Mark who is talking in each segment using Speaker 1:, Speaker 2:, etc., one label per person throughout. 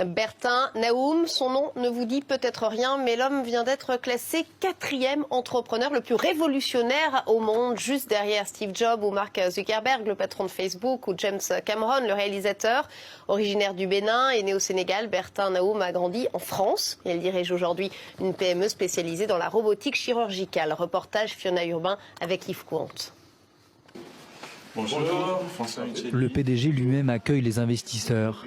Speaker 1: Bertin Naoum, son nom ne vous dit peut-être rien, mais l'homme vient d'être classé 4e entrepreneur le plus révolutionnaire au monde, juste derrière Steve Jobs ou Mark Zuckerberg, le patron de Facebook, ou James Cameron, le réalisateur. Originaire du Bénin et né au Sénégal, Bertin Naoum a grandi en France. Il dirige aujourd'hui une PME spécialisée dans la robotique chirurgicale. Reportage Fiona Urbain avec Yves Couante.
Speaker 2: Bonjour,
Speaker 3: Le PDG lui-même accueille les investisseurs.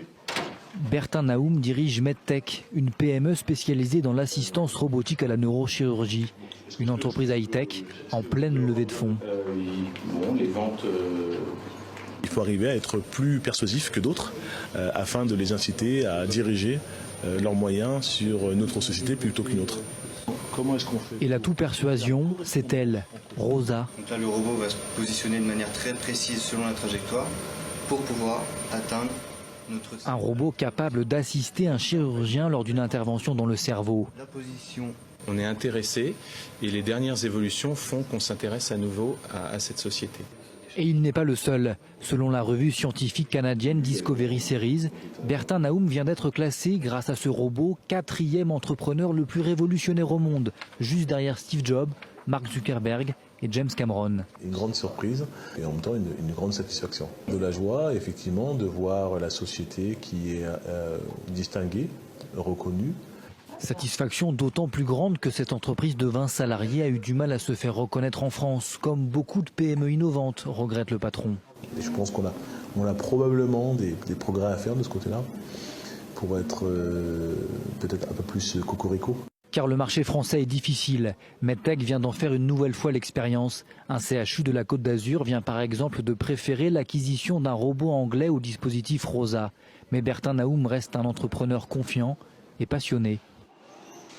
Speaker 3: Bertin Naoum dirige MedTech, une PME spécialisée dans l'assistance robotique à la neurochirurgie. Une entreprise high-tech en pleine levée de fonds.
Speaker 2: Il faut arriver à être plus persuasif que d'autres afin de les inciter à diriger leurs moyens sur notre société plutôt qu'une autre. Comment est-ce qu'on fait ?
Speaker 3: Et l'atout persuasion, c'est elle, Rosa.
Speaker 4: Donc là, le robot va se positionner de manière très précise selon la trajectoire pour pouvoir atteindre notre...
Speaker 3: Un robot capable d'assister un chirurgien lors d'une intervention dans le cerveau.
Speaker 4: La position.
Speaker 5: On est intéressé et les dernières évolutions font qu'on s'intéresse à nouveau à cette société.
Speaker 3: Et il n'est pas le seul. Selon la revue scientifique canadienne Discovery Series, Bertin Naoum vient d'être classé, grâce à ce robot, 4e entrepreneur le plus révolutionnaire au monde, juste derrière Steve Jobs, Mark Zuckerberg et James Cameron.
Speaker 2: Une grande surprise et en même temps une grande satisfaction. De la joie, effectivement, de voir la société qui est distinguée, reconnue.
Speaker 3: Satisfaction d'autant plus grande que cette entreprise de 20 salariés a eu du mal à se faire reconnaître en France, comme beaucoup de PME innovantes, regrette le patron.
Speaker 2: Et je pense qu'on a probablement des progrès à faire de ce côté-là pour être peut-être un peu plus cocorico.
Speaker 3: Car le marché français est difficile. MedTech vient d'en faire une nouvelle fois l'expérience. Un CHU de la Côte d'Azur vient par exemple de préférer l'acquisition d'un robot anglais au dispositif Rosa. Mais Bertin Naoum reste un entrepreneur confiant et passionné.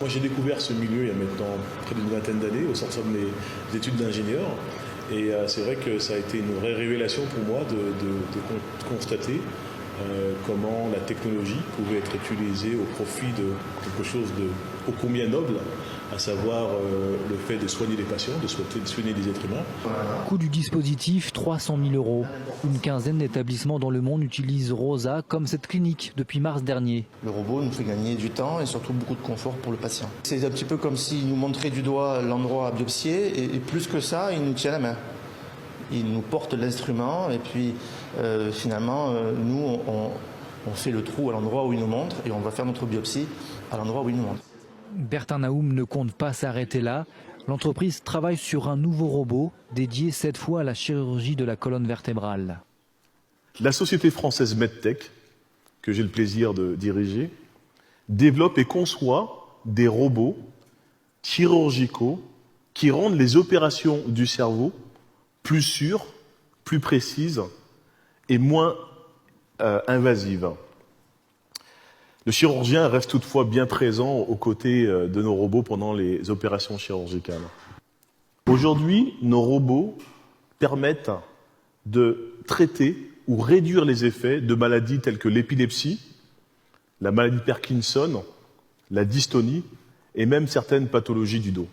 Speaker 2: Moi, j'ai découvert ce milieu il y a maintenant près d'une vingtaine d'années au sortir de mes études d'ingénieur. Et c'est vrai que ça a été une vraie révélation pour moi de constater comment la technologie pouvait être utilisée au profit de quelque chose de ô combien noble, à savoir le fait de soigner les patients, de soigner des êtres humains.
Speaker 3: Coût du dispositif, 300 000 €. Une quinzaine d'établissements dans le monde utilisent Rosa, comme cette clinique, depuis mars dernier.
Speaker 4: Le robot nous fait gagner du temps et surtout beaucoup de confort pour le patient. C'est un petit peu comme s'il nous montrait du doigt l'endroit à biopsier et plus que ça, il nous tient la main. Il nous porte l'instrument et puis finalement, nous, on fait le trou à l'endroit où il nous montre et on va faire notre biopsie à l'endroit où il nous montre.
Speaker 3: Bertin Naoum ne compte pas s'arrêter là. L'entreprise travaille sur un nouveau robot dédié cette fois à la chirurgie de la colonne vertébrale.
Speaker 2: La société française MedTech, que j'ai le plaisir de diriger, développe et conçoit des robots chirurgicaux qui rendent les opérations du cerveau plus sûres, plus précises et moins invasives. Le chirurgien reste toutefois bien présent aux côtés de nos robots pendant les opérations chirurgicales. Aujourd'hui, nos robots permettent de traiter ou réduire les effets de maladies telles que l'épilepsie, la maladie de Parkinson, la dystonie et même certaines pathologies du dos.